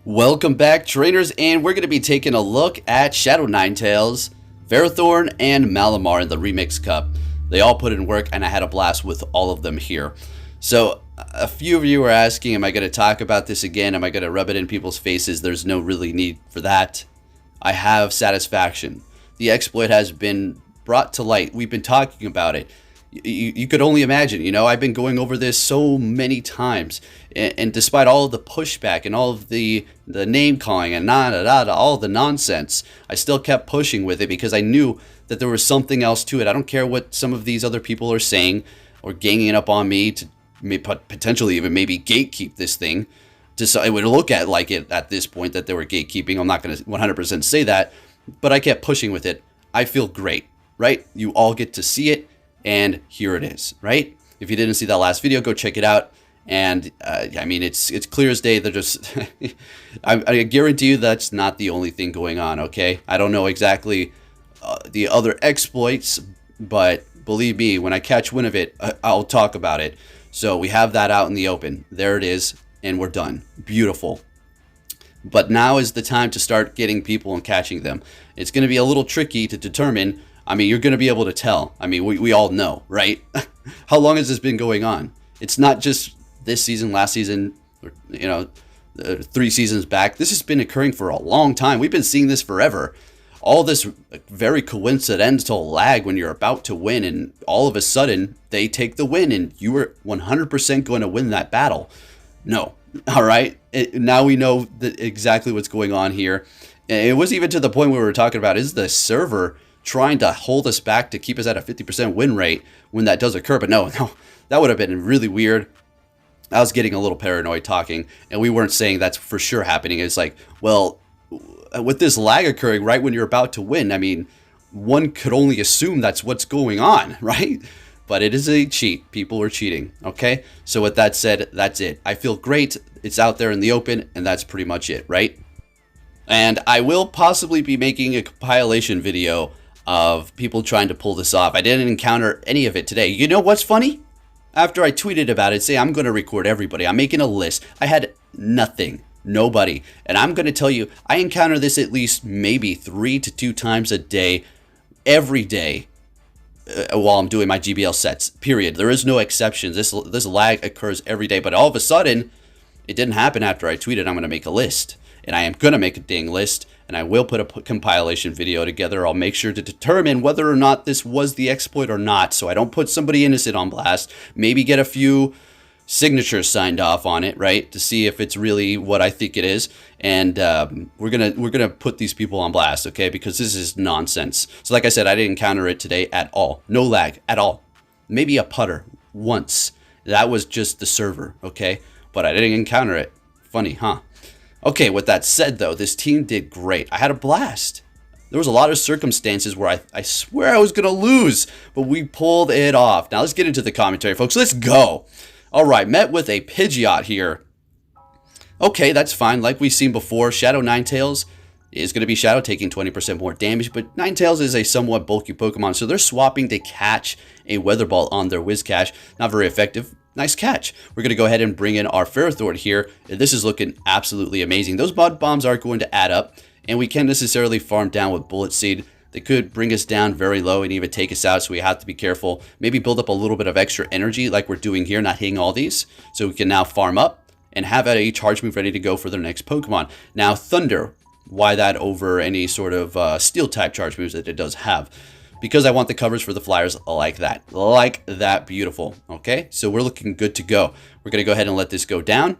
Welcome back, trainers, and we're going to be taking a look at Shadow Ninetales, Ferrothorn, and Malamar in the Remix Cup. They all put in work, and I had a blast with all of them here. So, a few of you were asking, am I going to talk about this again? Am I going to rub it in people's faces? There's no really need for that. I have satisfaction. The exploit has been brought to light. We've been talking about it. You could only imagine, you know, I've been going over this so many times, and despite all of the pushback and all of the name calling and all the nonsense, I still kept pushing with it because I knew that there was something else to it. I don't care what some of these other people are saying or ganging up on me to potentially even maybe gatekeep this thing. It would look at like it at this point that they were gatekeeping. I'm not going to 100% say that, but I kept pushing with it. I feel great, right? You all get to see it. And here it is, right? If you didn't see that last video, go check it out. And I mean, it's clear as day. They're just, I guarantee you that's not the only thing going on, okay? I don't know exactly the other exploits, but believe me, when I catch wind of it, I'll talk about it. So we have that out in the open. There it is, and we're done. Beautiful. But now is the time to start getting people and catching them. It's going to be a little tricky to determine. I mean, you're going to be able to tell. I mean, we all know, right? How long has this been going on? It's not just this season, last season, or, you know, 3 seasons back. This has been occurring for a long time. We've been seeing this forever. All this very coincidental lag when you're about to win, and all of a sudden, they take the win, and you were 100% going to win that battle. No. All right? Now we know exactly what's going on here. It was even to the point where we were talking about, is the server trying to hold us back to keep us at a 50% win rate when that does occur? But no, that would have been really weird. I was getting a little paranoid talking, and we weren't saying that's for sure happening. It's like, well, with this lag occurring right when you're about to win, I mean, one could only assume that's what's going on, right? But it is a cheat. People are cheating, okay? So with that said, that's it. I feel great. It's out there in the open, and that's pretty much it, right? And I will possibly be making a compilation video of people trying to pull this off. I didn't encounter any of it today. You know what's funny? After I tweeted about it, say I'm going to record everybody, I'm making a list. I had nothing, nobody. And I'm going to tell you, I encounter this at least maybe 3 to 2 times a day, every day, while I'm doing my GBL sets, period. There is no exceptions. This lag occurs every day. But all of a sudden, it didn't happen after I tweeted I'm going to make a list. And I am going to make a dang list, and I will put a compilation video together. I'll make sure to determine whether or not this was the exploit or not, so I don't put somebody innocent on blast. Maybe get a few signatures signed off on it, right, to see if it's really what I think it is. And we're gonna put these people on blast, okay, because this is nonsense. So like I said, I didn't encounter it today at all. No lag at all. Maybe a putter once. That was just the server, okay, but I didn't encounter it. Funny, huh? Okay, with that said, though, this team did great. I had a blast. There was a lot of circumstances where I swear I was going to lose, but we pulled it off. Now, let's get into the commentary, folks. Let's go. All right, met with a Pidgeot here. Okay, that's fine. Like we've seen before, Shadow Ninetales is going to be Shadow, taking 20% more damage, but Ninetales is a somewhat bulky Pokemon, so they're swapping to catch a Weather Ball on their Whiscash. Not very effective. Nice catch. We're going to go ahead and bring in our Ferrothorn here. This is looking absolutely amazing. Those Mud Bombs are going to add up, and we can't necessarily farm down with Bullet Seed. They could bring us down very low and even take us out, so we have to be careful. Maybe build up a little bit of extra energy like we're doing here, not hitting all these, so we can now farm up and have a charge move ready to go for their next Pokemon. Now, Thunder, why that over any sort of Steel-type charge moves that it does have? Because I want the coverage for the Flyers like that. Like that. Beautiful. Okay, so we're looking good to go. We're going to go ahead and let this go down.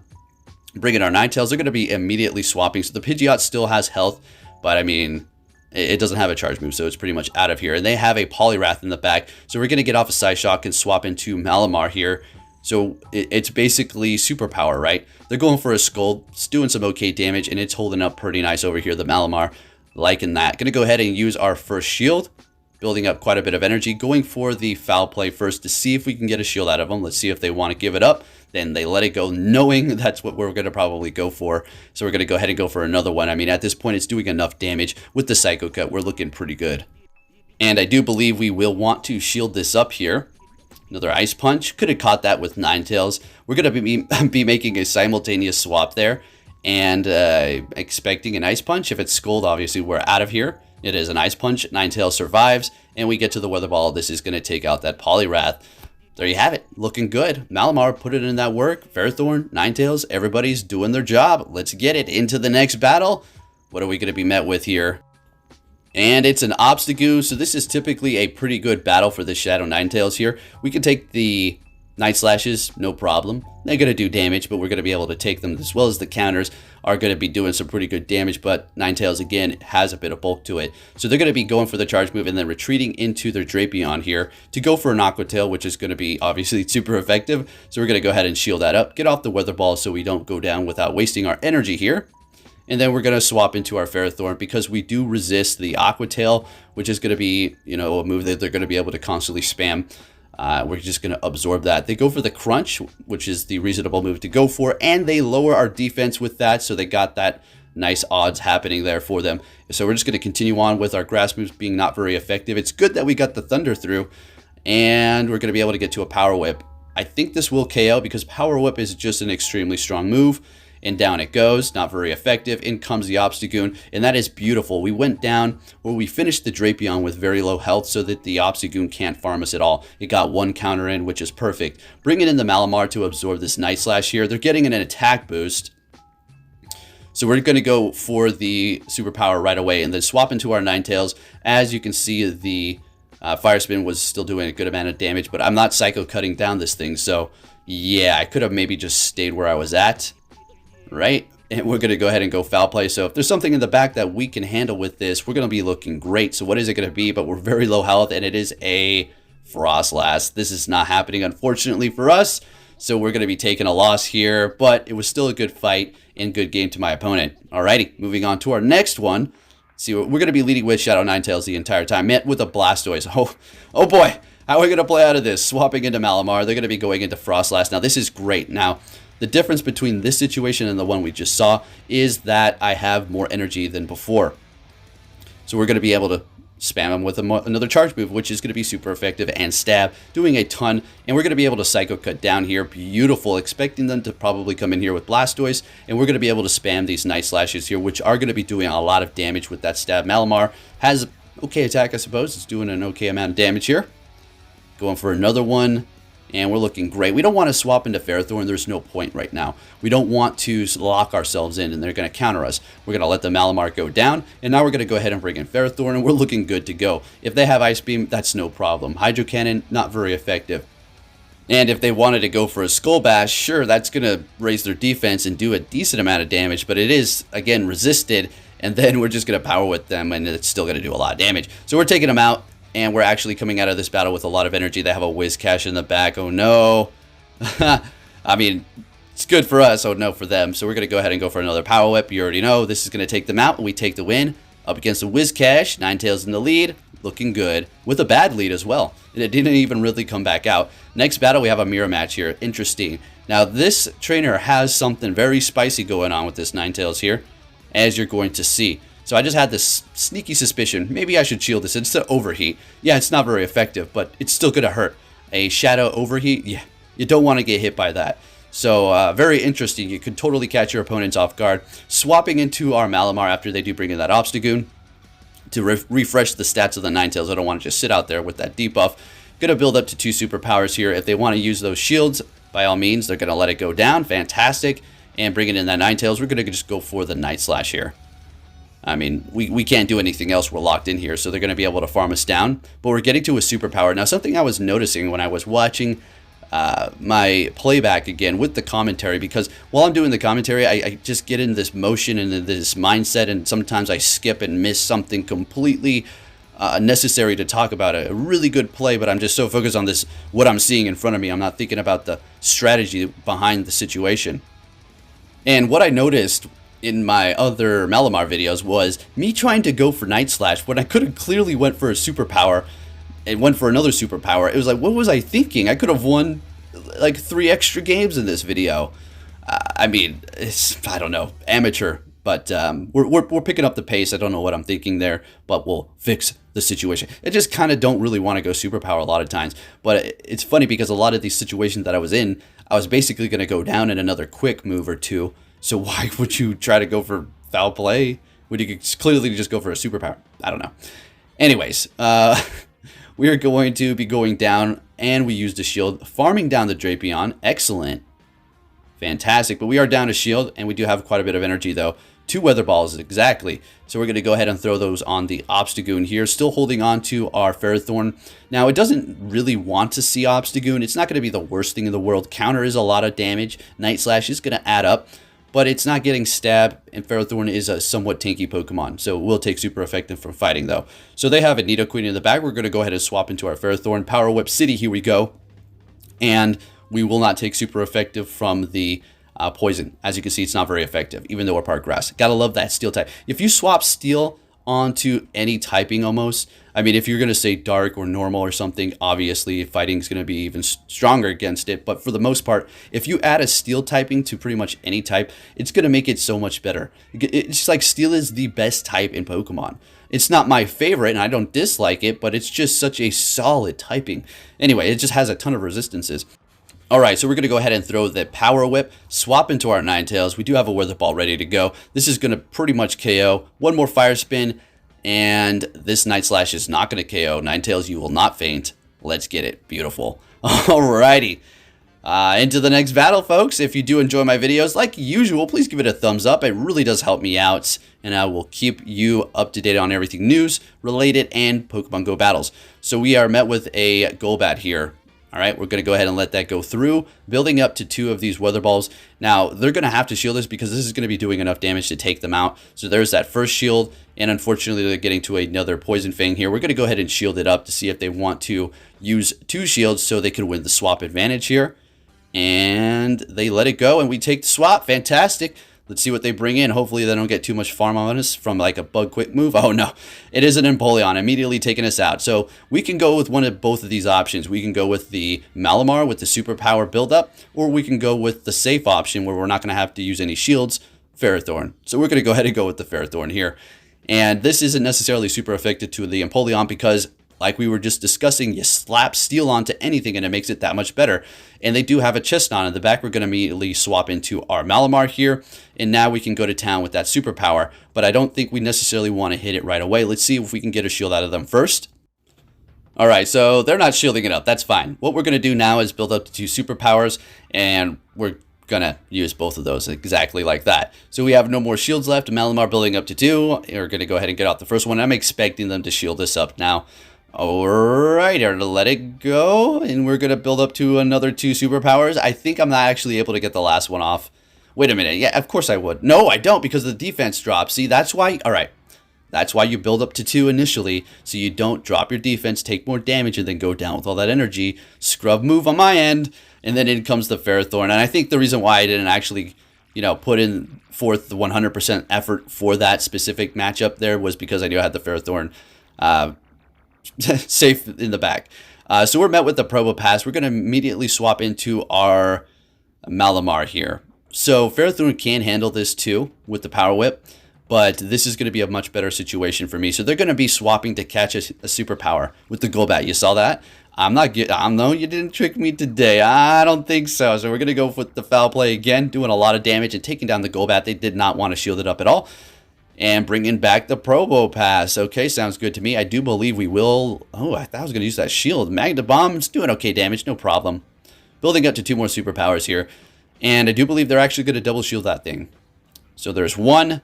Bring in our Ninetales. They're going to be immediately swapping. So the Pidgeot still has health, but I mean, it doesn't have a charge move, so it's pretty much out of here. And they have a Poliwrath in the back. So we're going to get off a Psyshock and swap into Malamar here. So it's basically superpower, right? They're going for a Scald. It's doing some okay damage, and it's holding up pretty nice over here, the Malamar. Liking that. Going to go ahead and use our first shield. Building up quite a bit of energy, going for the foul play first to see if we can get a shield out of them. Let's see if they want to give it up. Then they let it go, knowing that's what we're going to probably go for. So we're going to go ahead and go for another one. I mean, at this point, it's doing enough damage. With the Psycho Cut, we're looking pretty good. And I do believe we will want to shield this up here. Another Ice Punch. Could have caught that with Ninetales. We're going to be making a simultaneous swap there. and expecting an Ice Punch. If it's Scold, obviously we're out of here. It is an Ice Punch. Ninetales survives, and we get to the Weather Ball. This is going to take out that Poliwrath. There you have it. Looking good. Malamar put it in that work. Ferrothorn, Ninetales, everybody's doing their job. Let's get it into the next battle. What are we going to be met with here? And it's an Obstagoon, so this is typically a pretty good battle for the Shadow Ninetales here. We can take the Night Slashes, no problem. They're going to do damage, but we're going to be able to take them, as well as the counters are going to be doing some pretty good damage, but Ninetales, again, has a bit of bulk to it. So they're going to be going for the charge move and then retreating into their Drapion here to go for an Aqua Tail, which is going to be obviously super effective. So we're going to go ahead and shield that up, get off the Weather Ball so we don't go down without wasting our energy here. And then we're going to swap into our Ferrothorn because we do resist the Aqua Tail, which is going to be, you know, a move that they're going to be able to constantly spam. We're just going to absorb that. They go for the Crunch, which is the reasonable move to go for, and they lower our defense with that, so they got that nice odds happening there for them. So we're just going to continue on with our grass moves being not very effective. It's good that we got the Thunder through, and we're going to be able to get to a Power Whip. I think this will KO because Power Whip is just an extremely strong move. And down it goes, not very effective. In comes the Obstagoon, and that is beautiful. We went down where we finished the Drapion with very low health so that the Obstagoon can't farm us at all. It got one counter in, which is perfect. Bringing in the Malamar to absorb this Night Slash here. They're getting an attack boost. So we're going to go for the Superpower right away and then swap into our Ninetales. As you can see, the Fire Spin was still doing a good amount of damage, but I'm not Psycho Cutting down this thing. So yeah, I could have maybe just stayed where I was at. Right, and we're going to go ahead and go Foul Play. So if there's something in the back that we can handle with this, we're going to be looking great. So what is it going to be? But we're very low health, and it is a Frostlass. This is not happening, unfortunately, for us. So we're going to be taking a loss here, but it was still a good fight and good game to my opponent. Alrighty, moving on to our next one. See, we're going to be leading with Shadow Ninetales the entire time, met with a Blastoise. Oh boy, how are we going to play out of this? Swapping into Malamar, they're going to be going into Frostlass. Now, this is great. Now, the difference between this situation and the one we just saw is that I have more energy than before. So we're going to be able to spam him with another charge move, which is going to be super effective, and stab, doing a ton. And we're going to be able to Psycho Cut down here. Beautiful. Expecting them to probably come in here with Blastoise. And we're going to be able to spam these Night Slashes here, which are going to be doing a lot of damage with that stab. Malamar has okay attack, I suppose. It's doing an okay amount of damage here. Going for another one. And we're looking great. We don't want to swap into Ferrothorn. There's no point right now. We don't want to lock ourselves in, and they're going to counter us. We're going to let the Malamar go down, and now we're going to go ahead and bring in Ferrothorn, and we're looking good to go. If they have Ice Beam, that's no problem. Hydro Cannon, not very effective. And if they wanted to go for a Skull Bash, sure, that's going to raise their defense and do a decent amount of damage, but it is, again, resisted, and then we're just going to Power Whip them, and it's still going to do a lot of damage. So we're taking them out. And we're actually coming out of this battle with a lot of energy. They have a Whiz Cash in the back. Oh, no. I mean, it's good for us. Oh, no for them. So we're going to go ahead and go for another Power Whip. You already know this is going to take them out. And we take the win up against the Whiz Cash. Ninetales in the lead. Looking good. With a bad lead as well. And it didn't even really come back out. Next battle, we have a mirror match here. Interesting. Now, this trainer has something very spicy going on with this Ninetales here, as you're going to see. So I just had this sneaky suspicion. Maybe I should shield this. It's an Overheat. Yeah, it's not very effective, but it's still going to hurt. A Shadow Overheat? Yeah, you don't want to get hit by that. So very interesting. You could totally catch your opponents off guard. Swapping into our Malamar after they do bring in that Obstagoon to refresh the stats of the Ninetales. I don't want to just sit out there with that debuff. Going to build up to 2 superpowers here. If they want to use those shields, by all means, they're going to let it go down. Fantastic. And bringing in that Ninetales, we're going to just go for the Night Slash here. I mean, we can't do anything else. We're locked in here, so they're going to be able to farm us down. But we're getting to a superpower. Now, something I was noticing when I was watching my playback again with the commentary, because while I'm doing the commentary, I just get in this motion and this mindset, and sometimes I skip and miss something completely necessary to talk about. A really good play, but I'm just so focused on this, what I'm seeing in front of me. I'm not thinking about the strategy behind the situation. And what I noticed in my other Malamar videos was me trying to go for Night Slash when I could have clearly went for a superpower and went for another superpower. It was like, what was I thinking? I could have won like 3 extra games in this video. I mean, I don't know, amateur, but we're picking up the pace. I don't know what I'm thinking there, but we'll fix the situation. I just kind of don't really want to go superpower a lot of times, but it's funny because a lot of these situations that I was in, I was basically going to go down in another quick move or two. So why would you try to go for foul play? Would you clearly just go for a superpower? I don't know. Anyways, we are going to be going down, and we use the shield, farming down the Drapion. Excellent. Fantastic. But we are down to shield, and we do have quite a bit of energy, though. 2 weather balls, exactly. So we're going to go ahead and throw those on the Obstagoon here. Still holding on to our Ferrothorn. Now, it doesn't really want to see Obstagoon. It's not going to be the worst thing in the world. Counter is a lot of damage. Night Slash is going to add up, but it's not getting stabbed, and Ferrothorn is a somewhat tanky Pokemon, so it will take super effective from fighting, though. So they have a Nidoqueen in the back. We're going to go ahead and swap into our Ferrothorn. Power Whip City, here we go. And we will not take super effective from the poison. As you can see, it's not very effective, even though we're part grass. Gotta love that steel type. If you swap steel onto any typing almost, I mean, if you're going to say dark or normal or something, obviously fighting is going to be even stronger against it. But for the most part, if you add a steel typing to pretty much any type, it's going to make it so much better. It's like steel is the best type in Pokemon. It's not my favorite, and I don't dislike it, but it's just such a solid typing. Anyway, it just has a ton of resistances. Alright, so we're going to go ahead and throw the Power Whip, swap into our Ninetales. We do have a Weather Ball ready to go. This is going to pretty much KO. One more Fire Spin, and this Night Slash is not going to KO. Ninetales, you will not faint. Let's get it. Beautiful. Alrighty. Into the next battle, folks. If you do enjoy my videos, like usual, please give it a thumbs up. It really does help me out, and I will keep you up to date on everything news, related, and Pokemon Go battles. So we are met with a Golbat here. All right, we're going to go ahead and let that go through, building up to 2 of these Weather Balls. Now, they're going to have to shield this because this is going to be doing enough damage to take them out. So there's that first shield, and unfortunately, they're getting to another Poison Fang here. We're going to go ahead and shield it up to see if they want to use 2 shields so they can win the swap advantage here. And they let it go, and we take the swap. Fantastic. Let's see what they bring in. Hopefully they don't get too much farm on us from like a bug quick move. Oh no, it is an Empoleon, immediately taking us out. So we can go with one of both of these options. We can go with the Malamar with the superpower buildup, or we can go with the safe option where we're not going to have to use any shields, Ferrothorn. So we're going to go ahead and go with the Ferrothorn here. And this isn't necessarily super effective to the Empoleon because, like we were just discussing, you slap steel onto anything and it makes it that much better. And they do have a Chestnut in the back. We're going to immediately swap into our Malamar here. And now we can go to town with that superpower. But I don't think we necessarily want to hit it right away. Let's see if we can get a shield out of them first. All right, so they're not shielding it up. That's fine. What we're going to do now is build up to 2 superpowers. And we're going to use both of those exactly like that. So we have no more shields left. Malamar building up to 2. We're going to go ahead and get out the first one. I'm expecting them to shield this up now. Alright, I'm going to let it go, and we're going to build up to another 2 superpowers. I think I'm not actually able to get the last one off. Wait a minute, yeah, of course I would. No, I don't, because the defense drops. See, that's why, alright, that's why you build up to 2 initially, so you don't drop your defense, take more damage, and then go down with all that energy. Scrub move on my end, and then in comes the Ferrothorn. And I think the reason why I didn't actually, you know, put in forth the 100% effort for that specific matchup there was because I knew I had the Ferrothorn safe in the back. So we're met with the Probopass. We're going to immediately swap into our Malamar here. So Ferrothorn can handle this too with the Power Whip, but this is going to be a much better situation for me. So they're going to be swapping to catch a superpower with the Golbat. You saw that? No, you didn't trick me today. I don't think so. So we're going to go with the foul play again, doing a lot of damage and taking down the Golbat. They did not want to shield it up at all. And bringing back the Probopass. Okay, sounds good to me. I do believe we will. Oh, I thought I was going to use that shield. Magna Bomb's doing okay damage, no problem. Building up to 2 more superpowers here. And I do believe they're actually going to double shield that thing. So there's 1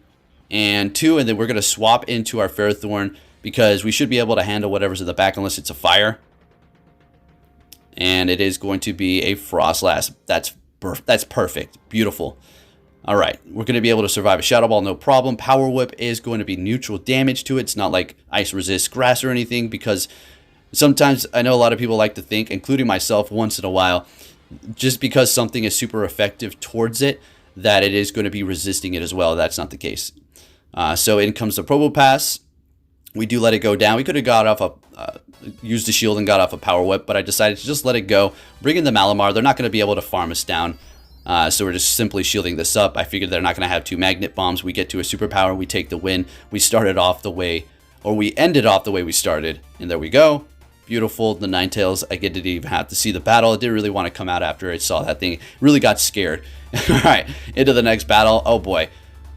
and 2, and then we're going to swap into our Ferrothorn because we should be able to handle whatever's in the back unless it's a fire. And it is going to be a Frostlass. That's perfect. Beautiful. Alright, we're going to be able to survive a Shadow Ball, no problem. Power Whip is going to be neutral damage to it. It's not like Ice Resist Grass or anything, because sometimes I know a lot of people like to think, including myself once in a while, just because something is super effective towards it, that it is going to be resisting it as well. That's not the case. So in comes the Probopass. We do let it go down. We could have got off used the shield and got off a Power Whip, but I decided to just let it go. Bring in the Malamar. They're not going to be able to farm us down. So we're just simply shielding this up. I figured they're not going to have 2 Magnet Bombs. We get to a superpower. We take the win. We started off the way, or we ended off the way we started. And there we go. Beautiful. The Ninetales, I didn't even have to see the battle. I didn't really want to come out after I saw that thing. Really got scared. All right, into the next battle. Oh boy.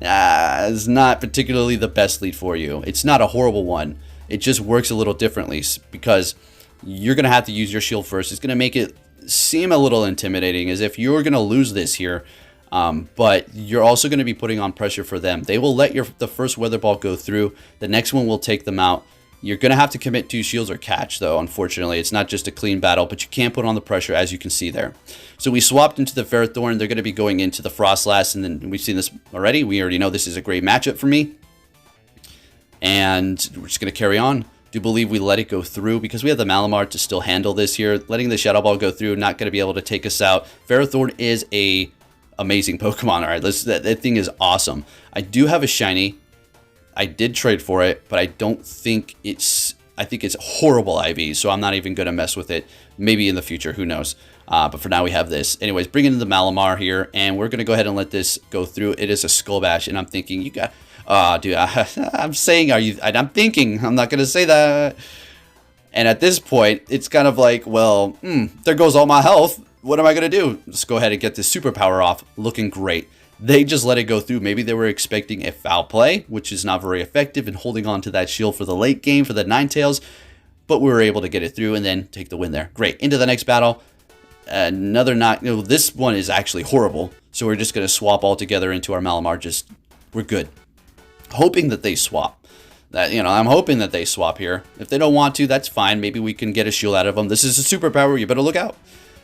It's not particularly the best lead for you. It's not a horrible one. It just works a little differently because you're going to have to use your shield first. It's going to make it seem a little intimidating, as if you're going to lose this here. But you're also going to be putting on pressure for them. They will let the first weather ball go through. The next one will take them out. You're going to have to commit 2 shields or catch, though, unfortunately. It's not just a clean battle, but you can't put on the pressure, as you can see there. So we swapped into the Ferrothorn. They're going to be going into the Frostlass, and then we've seen this already. We already know this is a great matchup for me. And we're just going to carry on. Do believe we let it go through because we have the Malamar to still handle this here. Letting the Shadow Ball go through, not going to be able to take us out. Ferrothorn is a amazing Pokemon. All right, that thing is awesome. I do have a shiny. I did trade for it, but I don't think it's... I think it's horrible IV, so I'm not even going to mess with it. Maybe in the future, who knows. But for now, we have this. Anyways, bring in the Malamar here, and we're going to go ahead and let this go through. It is a Skull Bash, and I'm thinking, you got... dude, I'm saying, I'm thinking, I'm not going to say that. And at this point, it's kind of like, well, there goes all my health. What am I going to do? Let's go ahead and get this superpower off. Looking great. They just let it go through. Maybe they were expecting a foul play, which is not very effective in holding on to that shield for the late game for the Ninetales. But we were able to get it through and then take the win there. Great. Into the next battle. Another knock. No, this one is actually horrible. So we're just going to swap all together into our Malamar. We're good. Hoping that they swap. I'm hoping that they swap here. If they don't want to, that's fine. Maybe we can get a shield out of them. This is a superpower. You better look out.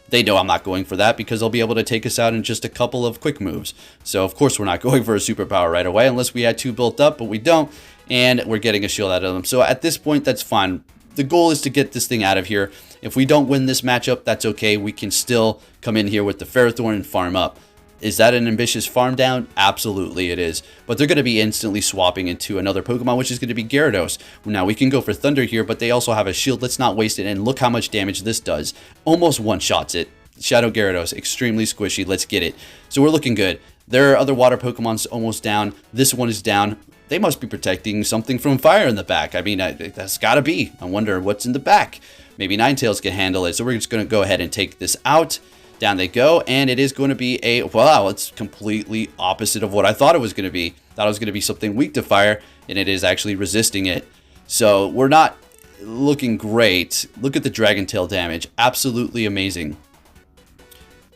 They know I'm not going for that because they'll be able to take us out in just a couple of quick moves. So, of course, we're not going for a superpower right away unless we had 2 built up, but we don't. And we're getting a shield out of them. So, at this point, that's fine. The goal is to get this thing out of here. If we don't win this matchup, that's okay. We can still come in here with the Ferrothorn and farm up. Is that an ambitious farm down? Absolutely it is. But they're going to be instantly swapping into another Pokemon, which is going to be Gyarados. Now, we can go for Thunder here, but they also have a shield. Let's not waste it. And look how much damage this does. Almost one-shots it. Shadow Gyarados, extremely squishy. Let's get it. So we're looking good. There are other water Pokemons almost down. This one is down. They must be protecting something from fire in the back. I mean, that's got to be. I wonder what's in the back. Maybe Ninetales can handle it. So we're just going to go ahead and take this out. Down they go, and it is going to be a... Wow, it's completely opposite of what I thought it was going to be. Thought it was going to be something weak to fire, and it is actually resisting it. So we're not looking great. Look at the Dragon Tail damage. Absolutely amazing.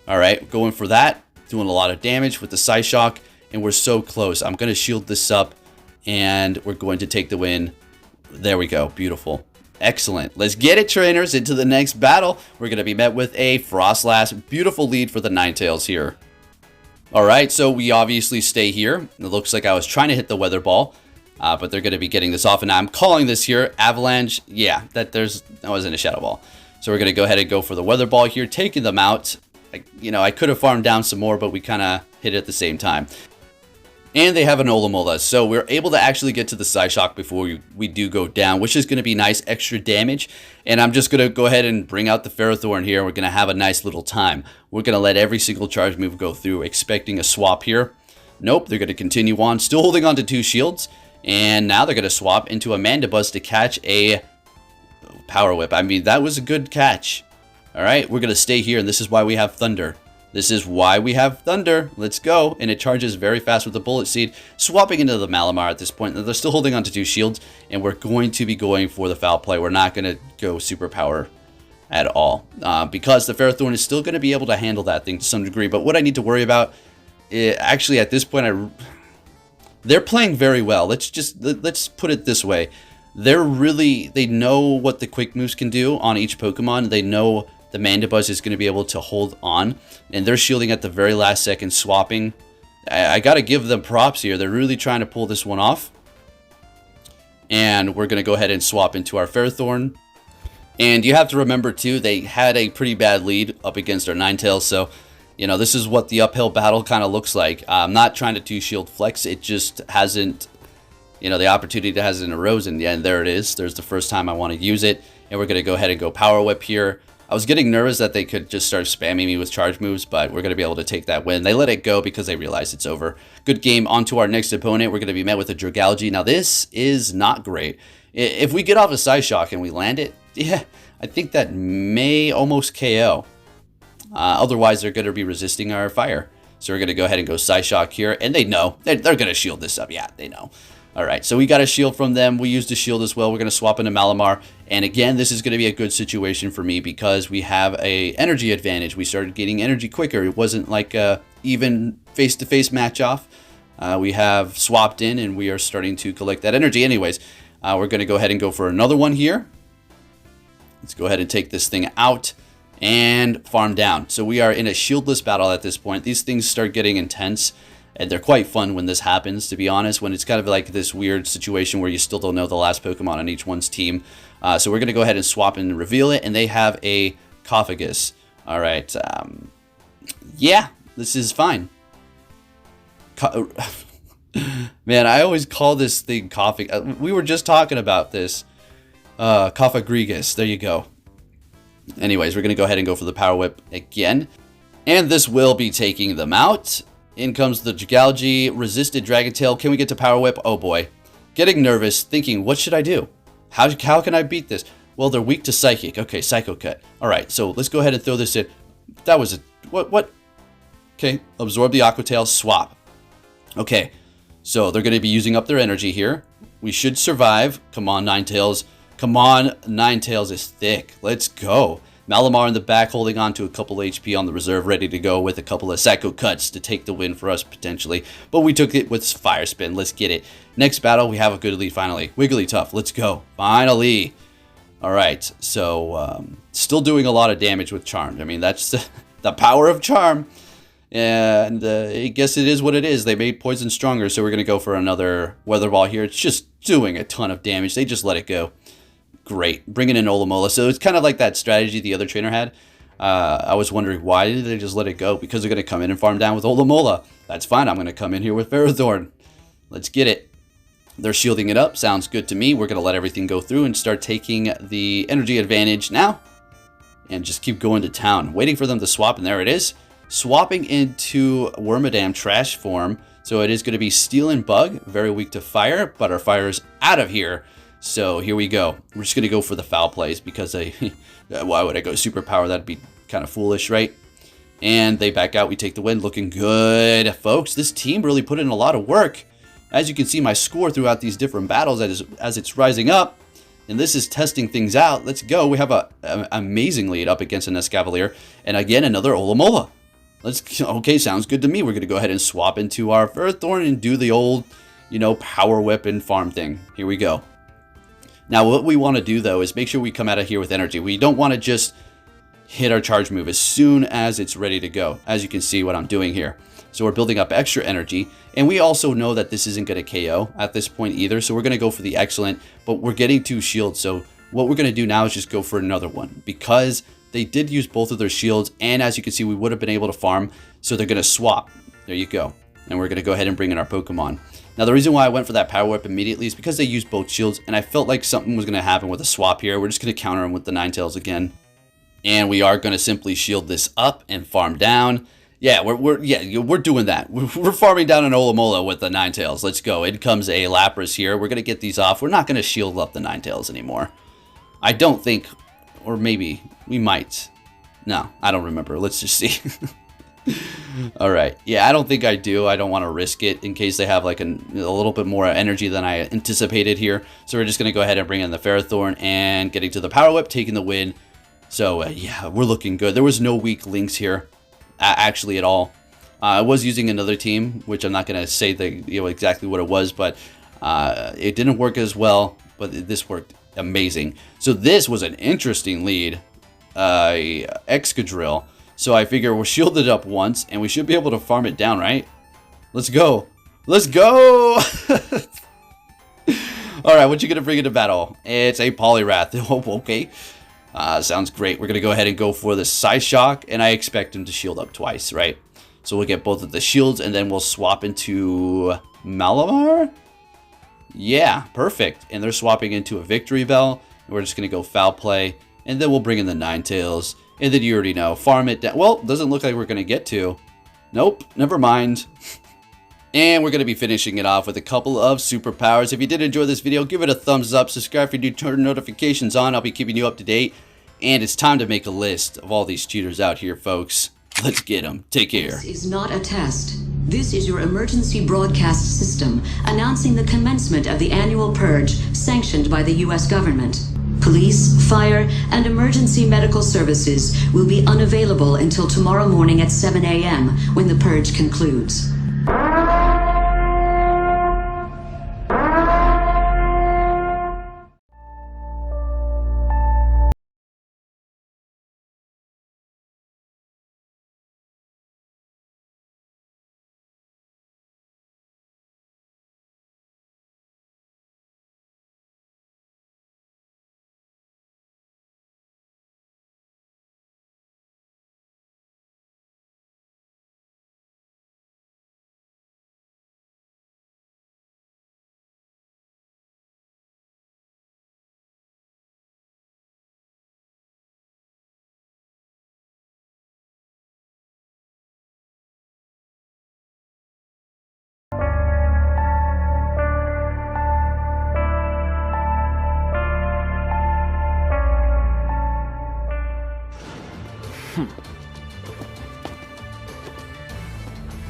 All right, going for that. Doing a lot of damage with the Psyshock, and we're so close. I'm going to shield this up, and we're going to take the win. There we go. Beautiful. Excellent. Let's get it, trainers, into the next battle. We're going to be met with a Frostlass. Beautiful lead for the Ninetales here. All right, so we obviously stay here. It looks like I was trying to hit the Weather Ball, but they're going to be getting this off, and I'm calling this here Avalanche. Yeah, that wasn't a Shadow Ball. So we're going to go ahead and go for the Weather Ball here, taking them out. I could have farmed down some more, but we kind of hit it at the same time. And they have an Olomola, so we're able to actually get to the Psyshock before we do go down, which is going to be nice extra damage. And I'm just going to go ahead and bring out the Ferrothorn here. We're going to have a nice little time. We're going to let every single charge move go through, expecting a swap here. Nope, they're going to continue on, still holding on to 2 shields. And now they're going to swap into a Mandibuzz to catch a Power Whip. I mean, that was a good catch. All right, we're going to stay here, and this is why we have Thunder. This is why we have Thunder. Let's go. And it charges very fast with the Bullet Seed. Swapping into the Malamar at this point. They're still holding on to 2 shields. And we're going to be going for the foul play. We're not going to go superpower at all. Because the Ferrothorn is still going to be able to handle that thing to some degree. But what I need to worry about, actually at this point, they're playing very well. Let's put it this way. They know what the quick moves can do on each Pokemon. They know the Mandibuzz is going to be able to hold on, and they're shielding at the very last second, swapping. I got to give them props here. They're really trying to pull this one off. And we're going to go ahead and swap into our Ferrothorn. And you have to remember, too, they had a pretty bad lead up against our Ninetales, so, this is what the uphill battle kind of looks like. I'm not trying to 2-shield flex. It just hasn't, the opportunity hasn't arisen. Yeah, and there it is. There's the first time I want to use it. And we're going to go ahead and go Power Whip here. I was getting nervous that they could just start spamming me with charge moves, but we're going to be able to take that win. They let it go because they realize it's over. Good game. On to our next opponent. We're going to be met with a Dragalge. Now, this is not great. If we get off a Psyshock and we land it, yeah, I think that may almost KO. Otherwise, they're going to be resisting our fire. So we're going to go ahead and go Psyshock here. And they know. They're going to shield this up. Yeah, they know. All right, so we got a shield from them. We used a shield as well. We're going to swap into Malamar. And again, this is going to be a good situation for me because we have a energy advantage. We started getting energy quicker. It wasn't like a even face-to-face match-off. We have swapped in, and we are starting to collect that energy. Anyways, we're going to go ahead and go for another one here. Let's go ahead and take this thing out and farm down. So we are in a shieldless battle at this point. These things start getting intense. And they're quite fun when this happens, to be honest, when it's kind of like this weird situation where you still don't know the last Pokemon on each one's team. So we're going to go ahead and swap and reveal it, and they have a Coffagus. All right. Yeah, this is fine. Man, I always call this thing Coffagus. We were just talking about this. Coffagrigus. There you go. Anyways, we're going to go ahead and go for the Power Whip again. And this will be taking them out. In comes the Jigalgi, resisted Dragon Tail. Can we get to Power Whip? Oh boy. Getting nervous, thinking, what should I do? How can I beat this? Well, they're weak to Psychic. Okay, Psycho Cut. Alright, so let's go ahead and throw this in. That was a... What? Okay, absorb the Aqua Tail, swap. Okay, so they're going to be using up their energy here. We should survive. Come on, Ninetales. Come on, Ninetales is thick. Let's go. Malamar in the back holding on to a couple HP on the reserve, ready to go with a couple of Psycho Cuts to take the win for us potentially. But we took it with Fire Spin. Let's get it. Next battle, we have a good lead finally. Wigglytuff, let's go. Finally. All right, so still doing a lot of damage with Charm. I mean, that's the power of Charm. And I guess it is what it is. They made Poison stronger, so we're going to go for another Weather Ball here. It's just doing a ton of damage. They just let it go. Great. Bringing in Olamola. So it's kind of like that strategy the other trainer had. I was wondering, why did they just let it go? Because they're going to come in and farm down with Olamola. That's fine. I'm going to come in here with Ferrothorn. Let's get it. They're shielding it up. Sounds good to me. We're going to let everything go through and start taking the energy advantage now. And just keep going to town. Waiting for them to swap, and there it is. Swapping into Wormadam Trash form. So it is going to be Steel and Bug. Very weak to fire, but our fire is out of here. So here we go. We're just going to go for the foul plays because why would I go superpower? That'd be kind of foolish, right? And they back out. We take the win. Looking good. Folks, this team really put in a lot of work. As you can see, my score throughout these different battles as it's rising up. And this is testing things out. Let's go. We have an amazing lead up against an Escavalier. And again, another Olamola. Okay, sounds good to me. We're going to go ahead and swap into our Ferrothorn and do the old, power whip and farm thing. Here we go. Now, what we want to do, though, is make sure we come out of here with energy. We don't want to just hit our charge move as soon as it's ready to go, as you can see what I'm doing here. So we're building up extra energy, and we also know that this isn't going to KO at this point either, so we're going to go for the excellent, but we're getting 2 shields, so what we're going to do now is just go for another one, because they did use both of their shields, and as you can see, we would have been able to farm, so they're going to swap. There you go. And we're going to go ahead and bring in our Pokemon. Now, the reason why I went for that Power Whip immediately is because they used both shields, and I felt like something was going to happen with a swap here. We're just going to counter them with the Ninetales again. And we are going to simply shield this up and farm down. Yeah, we're doing that. We're farming down an Olamola with the Ninetales. Let's go. In comes a Lapras here. We're going to get these off. We're not going to shield up the Ninetales anymore. I don't think, or maybe we might. No, I don't remember. Let's just see. All right. Yeah, I don't think I do. I don't want to risk it in case they have like a little bit more energy than I anticipated here. So we're just going to go ahead and bring in the Ferrothorn and getting to the Power Whip, taking the win. So yeah, we're looking good. There was no weak links here, actually at all. I was using another team, which I'm not going to say exactly what it was, but it didn't work as well. But this worked amazing. So this was an interesting lead, Excadrill. So I figure we're shielded up once, and we should be able to farm it down, right? Let's go. Let's go! Alright, what you going to bring into battle? It's a Poliwrath. Oh, okay. Sounds great. We're going to go ahead and go for the Psyshock, and I expect him to shield up twice, right? So we'll get both of the shields, and then we'll swap into Malamar? Yeah, perfect. And they're swapping into a Victory Bell. And we're just going to go Foul Play, and then we'll bring in the Ninetales. And then you already know, farm it down. Well, doesn't look like we're going to get to. Nope, never mind. And we're going to be finishing it off with a couple of superpowers. If you did enjoy this video, give it a thumbs up. Subscribe if you do, turn notifications on. I'll be keeping you up to date. And it's time to make a list of all these cheaters out here, folks. Let's get them. Take care. This is not a test. This is your emergency broadcast system announcing the commencement of the annual purge sanctioned by the U.S. government. Police, fire, and emergency medical services will be unavailable until tomorrow morning at 7 a.m. when the purge concludes.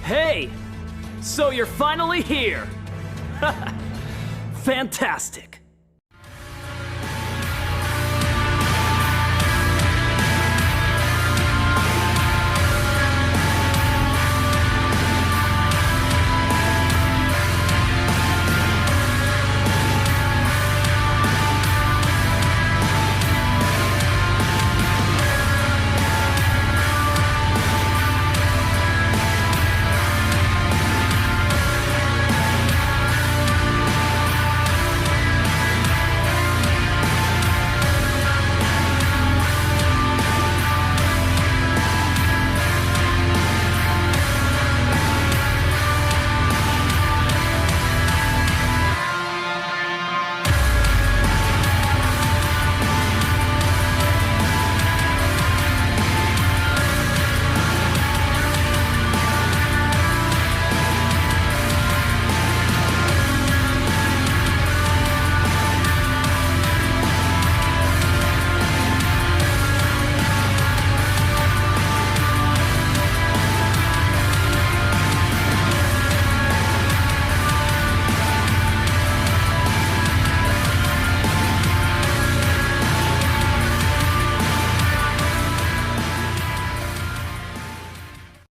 Hey! So you're finally here! Fantastic!